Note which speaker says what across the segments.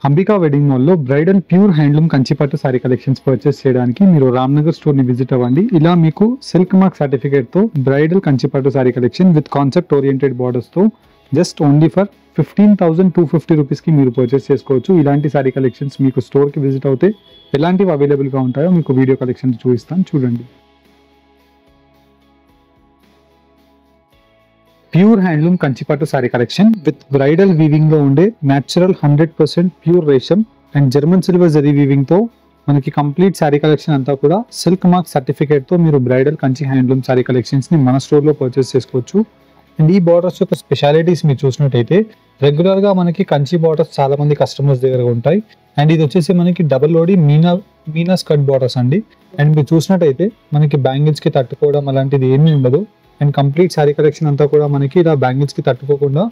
Speaker 1: Ambika wedding మాల్లో bride and pure handloom కంచిపట్టు sorry collections purchase చేయడానికి మీరు రామ్నగర్ స్టోర్ ని విజిట్ అవ్వండి. ఇలా మీకు సిల్క్ మార్క్ సర్టిఫికేట్ తో bridal Kanchipattu sari collection with concept oriented borders తో జస్ట్ ఓన్లీ ఫర్ 15,250 రూపీస్ కి మీరు పర్చేస్ చేసుకోవచ్చు. ఇలాంటి సారీ కలెక్షన్స్ మీకు స్టోర్ కి విజిట్ అవుతే ఎలాంటివి అవైలబుల్ గా ఉంటాయో మీకు వీడియో కలెక్షన్ చూపిస్తాను, చూడండి. ప్యూర్ హ్యాండ్లూమ్ కంచిపట్టు sari collection with bridal weaving లో ఉండే న్యాచురల్ 100% ప్యూర్ రేషం and German silver zari weaving తో మనకి కంప్లీట్ సారీ కలెక్షన్ అంతా కూడా సిల్క్ మార్క్ సర్టిఫికేట్ తో మీరు bridal Kanchi handloom sari collections ని మన స్టోర్ లో పర్చేస్ చేసుకోవచ్చు. అండ్ ఈ బార్డర్స్ యొక్క స్పెషాలిటీస్ మీరు చూసినట్టయితే రెగ్యులర్ గా మనకి కంచి బార్డర్స్ చాలా మంది కస్టమర్స్ దగ్గర ఉంటాయి. అండ్ ఇది వచ్చేసి మనకి డబుల్ ఓడి మీనా స్కర్ట్ బార్డర్స్ అండి. అండ్ మీరు చూసినట్టయితే మనకి బ్యాంగిల్స్ కి తట్టుకోవడం అలాంటిది ఏమీ ఉండదు. అండ్ కంప్లీట్ సారీ కలెక్షన్ అంతా కూడా మనకి ఇలా బ్యాంగిల్స్ కి తట్టుకోకుండా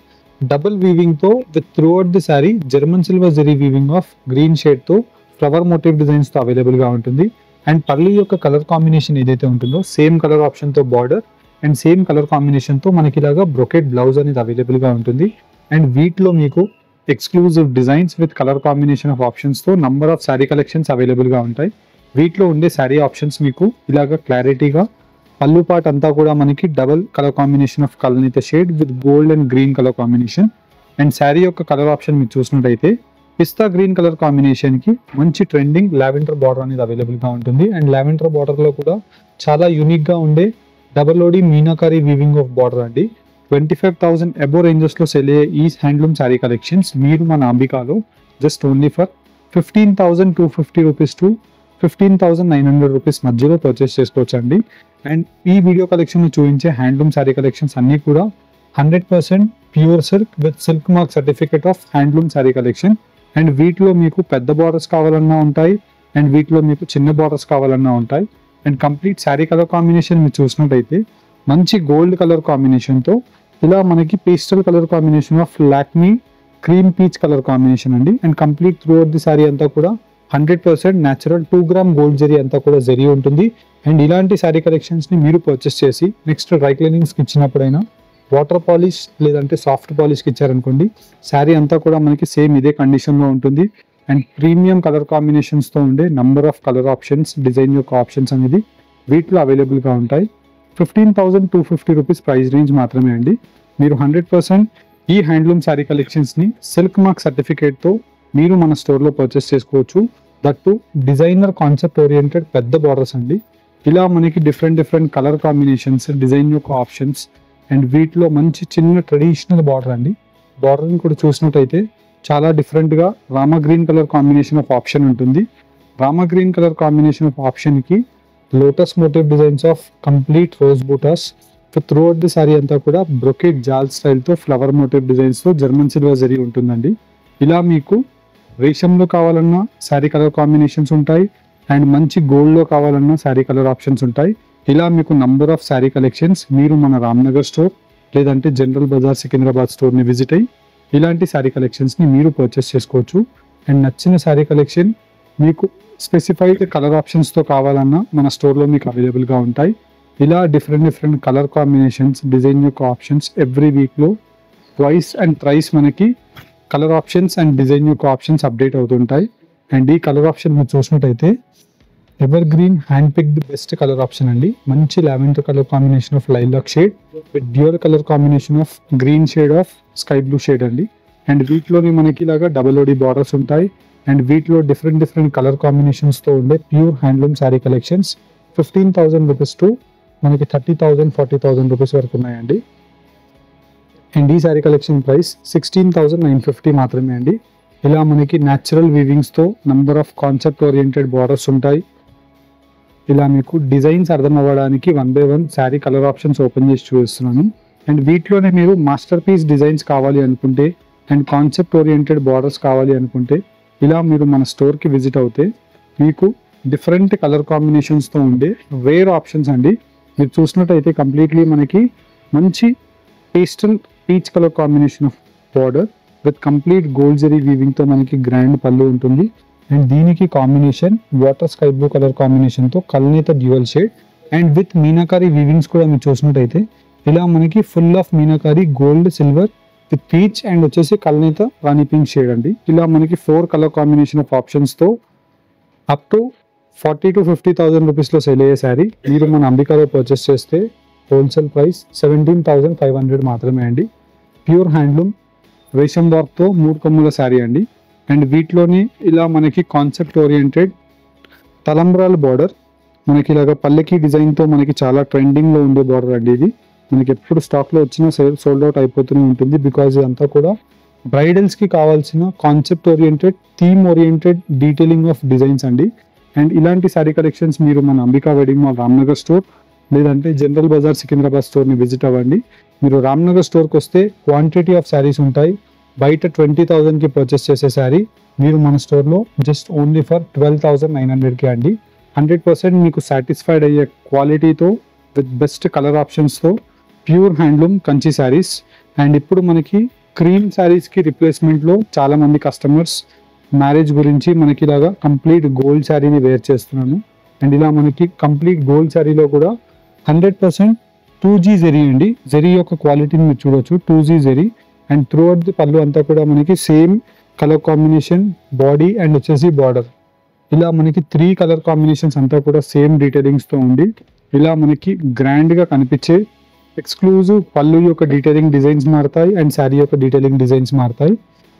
Speaker 1: డబుల్ వీవింగ్ తో with through out the sorry German silver zari weaving of green shade తో ఫ్లవర్ మోటివ్ డిజైన్స్ తో అవైలబుల్ గా ఉంటుంది. అండ్ పల్లి యొక్క కలర్ కాంబినేషన్ ఏదైతే ఉంటుందో సేమ్ కలర్ ఆప్షన్ తో border and same colour combination తో మనకి ఇలాగా బ్రొకెట్ బ్లౌజ్ అనేది అవైలబుల్ గా ఉంటుంది. అండ్ వీటిలో మీకు exclusive designs with colour combination of options తో number of sari collections available గా ఉంటాయి. వీటిలో ఉండే సారీ ఆప్షన్స్ మీకు ఇలాగా క్లారిటీగా పళ్ళు పార్ట్ అంతా కూడా మనకి డబుల్ కలర్ కాంబినేషన్ ఆఫ్ కలనీత shade with gold and green colour combination. And sari యొక్క కలర్ ఆప్షన్ మీరు చూసినట్టయితే పిస్తా గ్రీన్ కలర్ కాంబినేషన్ కి మంచి ట్రెండింగ్ లావెండర్ బార్డర్ అనేది అవైలబుల్ గా ఉంటుంది. అండ్ లావెండర్ బార్డర్ లో కూడా చాలా యూనిక్ గా ఉండే డబుల్ ఓడి మీనాకారి వీవింగ్ ఆఫ్ బార్డర్ అండి. 25,000 అబో రేంజెస్ లో సెల్ అయ్యే ఈ హ్యాండ్లూమ్ సారీ కలెక్షన్స్ మీరు మన అంబికాలో just only for 15,250 rupees to 15,900 rupees మధ్యలో పర్చేస్ చేసుకోవచ్చు అండి. అండ్ ఈ వీడియో కలెక్షన్ చూపించే హ్యాండ్లూమ్ సారీ కలెక్షన్స్ అన్ని కూడా 100% pure silk with silk mark certificate of handloom sari collection. And వీటిలో మీకు పెద్ద బార్డర్స్ కావాలన్నా ఉంటాయి అండ్ వీటిలో మీకు చిన్న బార్డర్స్ కావాలన్నా ఉంటాయి. And complete sari colour combination మీరు చూసినట్టయితే మంచి గోల్డ్ కలర్ కాంబినేషన్ తో ఇలా మనకి pastel colour combination of Lakme cream peach colour combination అండి. And complete throughout the sari అంతా కూడా 100% న్యాచురల్ 2 గ్రామ్ గోల్డ్ జరీ అంతా కూడా జరీ ఉంటుంది. అండ్ ఇలాంటి సారీ కలెక్షన్స్ ని మీరు పర్చేస్ చేసి నెక్స్ట్ డ్రై క్లీనింగ్స్ కి ఇచ్చినప్పుడైనా వాటర్ పాలిష్ లేదంటే సాఫ్ట్ పాలిష్ కి ఇచ్చారనుకోండి సారీ అంతా కూడా మనకి సేమ్ ఇదే కండిషన్ లో ఉంటుంది. అండ్ ప్రీమియం కలర్ కాంబినేషన్స్ తో ఉండే number of colour options design యొక్క ఆప్షన్స్ అనేది వీటిలో అవైలబుల్ గా ఉంటాయి. 15,250 రూపీస్ ప్రైస్ రేంజ్ మాత్రమే అండి. మీరు 100% ఈ హ్యాండ్లూమ్ సారీ కలెక్షన్స్ ని సిల్క్ మార్క్ సర్టిఫికేట్ తో మీరు మన స్టోర్ లో పర్చేస్ చేసుకోవచ్చు. దట్టు డిజైనర్ కాన్సెప్ట్ ఓరియంటెడ్ పెద్ద బార్డర్స్ అండి. ఇలా మనకి డిఫరెంట్ కలర్ కాంబినేషన్స్ డిజైన్ యొక్క ఆప్షన్స్ అండ్ వీటిలో మంచి చిన్న ట్రెడిషనల్ బార్డర్ అండి. బార్డర్ని కూడా చూసినట్టయితే చాలా డిఫరెంట్ గా Rama green colour combination of option ఉంటుంది. Rama green colour combination of option కి lotus motif designs of complete rose butas throughout the sari అంతా కూడా బ్రొకెట్ జాల్ స్టైల్ తో ఫ్లవర్ మోటివ్ డిజైన్స్ తో జర్మన్ సిల్వర్ జరీ ఉంటుందండి. ఇలా మీకు రేషంలో కావాలన్నా శారీ కలర్ కాంబినేషన్స్ ఉంటాయి అండ్ మంచి గోల్డ్ లో కావాలన్నా శారీ కలర్ ఆప్షన్స్ ఉంటాయి. ఇలా మీకు నంబర్ ఆఫ్ శారీ కలెక్షన్స్ మీరు మన రామ్నగర్ స్టోర్ లేదంటే జనరల్ బజార్ సికింద్రాబాద్ స్టోర్ ని విజిట్ అయ్యి ఇలాంటి శారీ కలెక్షన్స్ ని మీరు పర్చేస్ చేసుకోవచ్చు. అండ్ నచ్చిన శారీ కలెక్షన్ మీకు స్పెసిఫైడ్ కలర్ ఆప్షన్స్ తో కావాలన్నా మన స్టోర్ లో మీకు అవైలబుల్ గా ఉంటాయి. ఇలా డిఫరెంట్ కలర్ కాంబినేషన్స్ డిజైన్ యొక్క ఆప్షన్స్ ఎవ్రీ వీక్ లో ట్వైస్ అండ్ థ్రైస్ మనకి కలర్ ఆప్షన్స్ అండ్ డిజైన్ యొక్క ఆప్షన్స్ అప్డేట్ అవుతుంటాయి. అండ్ ఈ కలర్ ఆప్షన్ మీరు చూసినట్టయితే evergreen hand pick the best colour option అండి. మంచి lavender colour combination of lilac shade with dual colour combination of green shade of sky blue shade అండి. And వీటిలోని మనకి ఇలాగా డబుల్ ఓడి బార్డర్స్ ఉంటాయి. అండ్ వీటిలో డిఫరెంట్ కలర్ కాంబినేషన్స్ తో ఉండే pure handloom sari collections 15,000 rupees to మనకి 30,000 40,000 రూపీస్ వరకు ఉన్నాయండి. అండ్ ఈ శారీ కలెక్షన్ ప్రైస్ 16,950 మాత్రమే అండి. ఇలా మనకి న్యాచురల్ వీవింగ్స్ తో number of concept oriented borders ఉంటాయి. ఇలా మీకు డిజైన్స్ అర్థం అవ్వడానికి 1 by 1 sari colour options open చేసి చూపిస్తున్నాను. అండ్ వీటిలోనే మీరు మాస్టర్ పీస్ డిజైన్స్ కావాలి అనుకుంటే అండ్ కాన్సెప్ట్ ఓరియంటెడ్ బార్డర్స్ కావాలి అనుకుంటే ఇలా మీరు మన స్టోర్ కి విజిట్ అవుతే మీకు డిఫరెంట్ కలర్ కాంబినేషన్స్ తో ఉండే రేర్ ఆప్షన్స్ అండి. మీరు చూసినట్టయితే కంప్లీట్లీ మనకి మంచి pastel peach colour combination of border with complete gold zari weaving తో మనకి గ్రాండ్ పళ్ళు ఉంటుంది. అండ్ దీనికి combination water sky blue colour combination తో కల్నేత dual shade and with meenakari weavings కూడా మీరు చూసినట్టయితే ఇలా మనకి full of meenakari gold silver with peach and వచ్చేసి కల్నేత రాణి పింక్ షేడ్ అండి. ఇలా మనకి 4 కలర్ కాంబినేషన్ ఆఫ్ ఆప్షన్స్తో అప్ టు 40,000 to 50,000 రూపీస్లో సేల్ అయ్యే శారీ మీరు మన అంబికాలో పర్చేస్ చేస్తే హోల్సేల్ ప్రైస్ 17,500 మాత్రమే అండి. ప్యూర్ హ్యాండ్లూమ్ రేషం వర్క్తో 3 కొమ్ముల శారీ అండి. అండ్ వీటిలోని ఇలా మనకి కాన్సెప్ట్ ఓరియంటెడ్ తలంబ్రాల బార్డర్, మనకి ఇలాగ పల్లకి డిజైన్తో మనకి చాలా ట్రెండింగ్లో ఉండే బార్డర్ అండి. ఇది మనకి ఎప్పుడు స్టాక్లో వచ్చినా సోల్డ్ అవుట్ అయిపోతూనే ఉంటుంది. బికాజ్ ఇదంతా కూడా బ్రైడల్స్కి కావాల్సిన concept oriented theme oriented detailing of designs అండి. అండ్ ఇలాంటి శారీ కలెక్షన్స్ మీరు మన Ambika wedding mall Ramnagar store లేదంటే జనరల్ బజార్ సికింద్రాబాద్ స్టోర్ని విజిట్ అవ్వండి. మీరు రామ్నగర్ స్టోర్కి వస్తే క్వాంటిటీ ఆఫ్ శారీస్ ఉంటాయి. బయట 20,000కి పర్చేస్ చేసే శారీ మీరు మన స్టోర్లో జస్ట్ ఓన్లీ ఫర్ 12,900కి అండి. 100% మీకు సాటిస్ఫైడ్ అయ్యే క్వాలిటీతో విత్ బెస్ట్ కలర్ ఆప్షన్స్తో pure handloom Kanchi saris. And ఇప్పుడు మనకి క్రీమ్ శారీస్కి రిప్లేస్మెంట్లో చాలామంది కస్టమర్స్ మ్యారేజ్ గురించి మనకి ఇలాగా కంప్లీట్ గోల్డ్ శారీని వేర్ చేస్తున్నాను. అండ్ ఇలా మనకి కంప్లీట్ గోల్డ్ శారీలో కూడా 100% 2G జెరీ అండి. జెరీ యొక్క క్వాలిటీని మీరు చూడొచ్చు, 2G జెరీ. And throughout the pallu అంతా కూడా మనకి same colour combination body and వచ్చేసి బార్డర్. ఇలా మనకి 3 కలర్ కాంబినేషన్స్ అంతా కూడా సేమ్ డీటెయిలింగ్స్తో ఉండి ఇలా మనకి గ్రాండ్గా కనిపించే ఎక్స్క్లూజివ్ పళ్ళు యొక్క డీటెయిలింగ్ డిజైన్స్ మారుతాయి అండ్ శారీ యొక్క డీటెయిలింగ్ డిజైన్స్ మారుతాయి.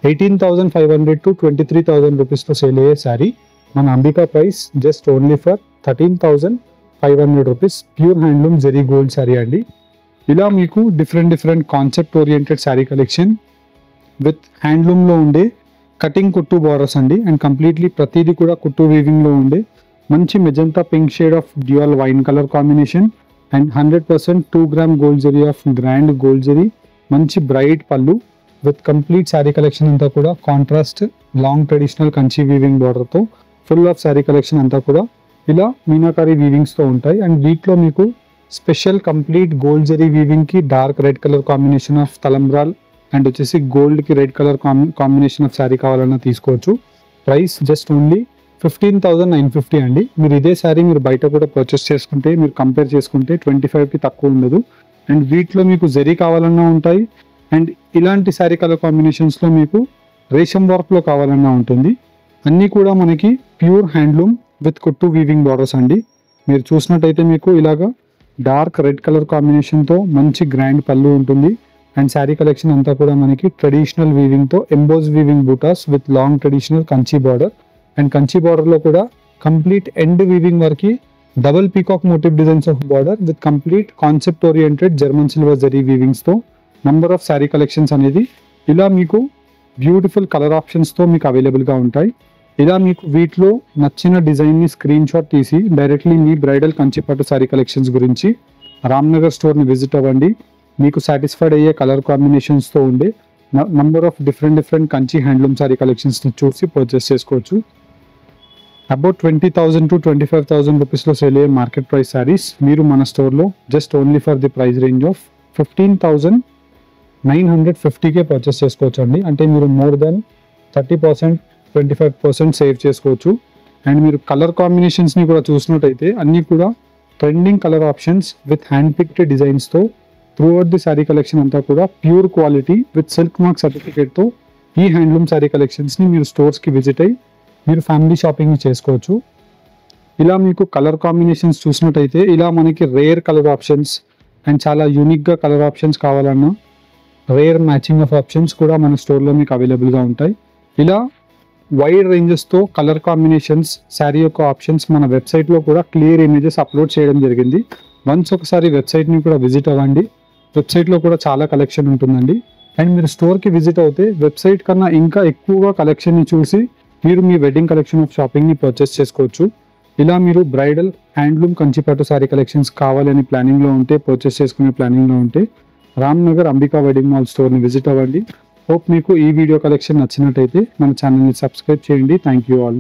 Speaker 1: 18,500 to 23,000 రూపీస్తో సేల్ అయ్యే శారీ మన Ambika price just only for 13,500 rupees pure handloom zari gold sari అండి. ఇలా మీకు different concept oriented sari collection with హ్యాండ్లూమ్లో ఉండే కటింగ్ కుట్టు బార్డర్స్ అండి. అండ్ కంప్లీట్లీ ప్రతిదీ కూడా కుట్టు వీవింగ్లో ఉండే మంచి magenta pink shade of dual wine colour combination and 100% 2 gram gold zari of grand gold zari, మంచి బ్రైట్ పళ్ళు విత్ కంప్లీట్ శారీ కలెక్షన్ అంతా కూడా contrast long traditional Kanchi weaving బార్డర్తో ఫుల్ ఆఫ్ శారీ కలెక్షన్ అంతా కూడా ఇలా మీనాకారి వీవింగ్స్తో ఉంటాయి. అండ్ వీటిలో మీకు స్పెషల్ కంప్లీట్ గోల్డ్ జెరీ వీవింగ్కి dark red colour combination of తలంబ్రాల్ అండ్ వచ్చేసి గోల్డ్కి red colour combination of sari కావాలన్నా తీసుకోవచ్చు. ప్రైస్ జస్ట్ ఓన్లీ 15,950 అండి. మీరు ఇదే శారీ మీరు బయట కూడా పర్చేస్ చేసుకుంటే మీరు కంపేర్ చేసుకుంటే 25కి తక్కువ ఉండదు. అండ్ వీటిలో మీకు జెరీ కావాలన్నా ఉంటాయి. అండ్ ఇలాంటి శారీ కలర్ కాంబినేషన్స్లో మీకు రేషం వర్క్లో కావాలన్నా ఉంటుంది. అన్నీ కూడా మనకి ప్యూర్ హ్యాండ్లూమ్ విత్ కుట్టు వీవింగ్ బార్డర్స్ అండి. మీరు చూసినట్టయితే మీకు ఇలాగా డార్క్ రెడ్ కలర్ కాంబినేషన్తో మంచి గ్రాండ్ పళ్ళు ఉంటుంది. అండ్ శారీ కలెక్షన్ అంతా కూడా మనకి ట్రెడిషనల్ వీవింగ్తో emboss weaving butas with long traditional Kanchi border. And Kanchi బార్డర్లో కూడా కంప్లీట్ ఎండ్ వీవింగ్ వరకు double peacock motif designs of border with complete concept oriented German silver zari వీవింగ్స్తో నంబర్ ఆఫ్ శారీ కలెక్షన్స్ అనేది ఇలా మీకు బ్యూటిఫుల్ కలర్ ఆప్షన్స్తో మీకు అవైలబుల్గా ఉంటాయి. ఇలా మీకు వీటిలో నచ్చిన డిజైన్ని స్క్రీన్ షాట్ తీసి డైరెక్ట్లీ మీ బ్రైడల్ కంచిపట్టు శారీ కలెక్షన్స్ గురించి రామ్నగర్ స్టోర్ని విజిట్ అవ్వండి. మీకు సాటిస్ఫైడ్ అయ్యే కలర్ కాంబినేషన్స్తో ఉండే number of different Kanchi handloom sari కలెక్షన్స్ని చూసి పర్చేస్ చేసుకోవచ్చు. అబౌట్ 20,000 to 25,000 రూపీస్లో సేల్ అయ్యే మార్కెట్ ప్రైస్ శారీస్ మీరు మన స్టోర్లో just only for the price range of 15,950కే పర్చేస్ చేసుకోవచ్చు అండి. అంటే మీరు మోర్ దెన్ 30%, 25% సేవ్ చేసుకోవచ్చు. అండ్ మీరు కలర్ కాంబినేషన్స్ని కూడా చూసినట్టయితే అన్నీ కూడా trending colour options with hand picked డిజైన్స్తో throughout the sari collection అంతా కూడా pure quality with silk mark సర్టిఫికేట్తో ఈ హ్యాండ్లూమ్ శారీ కలెక్షన్స్ని మీరు స్టోర్స్కి విజిట్ అయ్యి మీరు ఫ్యామిలీ షాపింగ్ చేసుకోవచ్చు. ఇలా మీకు కలర్ కాంబినేషన్స్ చూసినట్టయితే ఇలా మనకి రేర్ కలర్ ఆప్షన్స్ అండ్ చాలా యూనిక్గా కలర్ ఆప్షన్స్ కావాలన్నా రేర్ మ్యాచింగ్ ఆఫ్ ఆప్షన్స్ కూడా మన స్టోర్లో మీకు అవైలబుల్గా ఉంటాయి. ఇలా వైడ్ రేంజెస్తో కలర్ కాంబినేషన్స్ శారీ యొక్క ఆప్షన్స్ మన వెబ్సైట్లో కూడా క్లియర్ ఇమేజెస్ అప్లోడ్ చేయడం జరిగింది. వన్స్ ఒకసారి వెబ్సైట్ని కూడా విజిట్ అవ్వండి. వెబ్సైట్లో కూడా చాలా కలెక్షన్ ఉంటుందండి. అండ్ మీరు స్టోర్కి విజిట్ అవుతే వెబ్సైట్ కన్నా ఇంకా ఎక్కువగా కలెక్షన్ని చూసి మీరు మీ వెడ్డింగ్ కలెక్షన్ ఆఫ్ షాపింగ్ని పర్చేస్ చేసుకోవచ్చు. ఇలా మీరు బ్రైడల్ హ్యాండ్లూమ్ కంచిపట్టు శారీ కలెక్షన్స్ కావాలని ప్లానింగ్లో ఉంటే పర్చేస్ చేసుకునే ప్లానింగ్లో ఉంటే రామ్నగర్ అంబికా వెడ్డింగ్ మాల్ స్టోర్ని విజిట్ అవ్వండి. హోప్ మీకు ఈ వీడియో కలెక్షన్ నచ్చినట్టయితే మన ఛానల్ని సబ్స్క్రైబ్ చేయండి. Thank you all.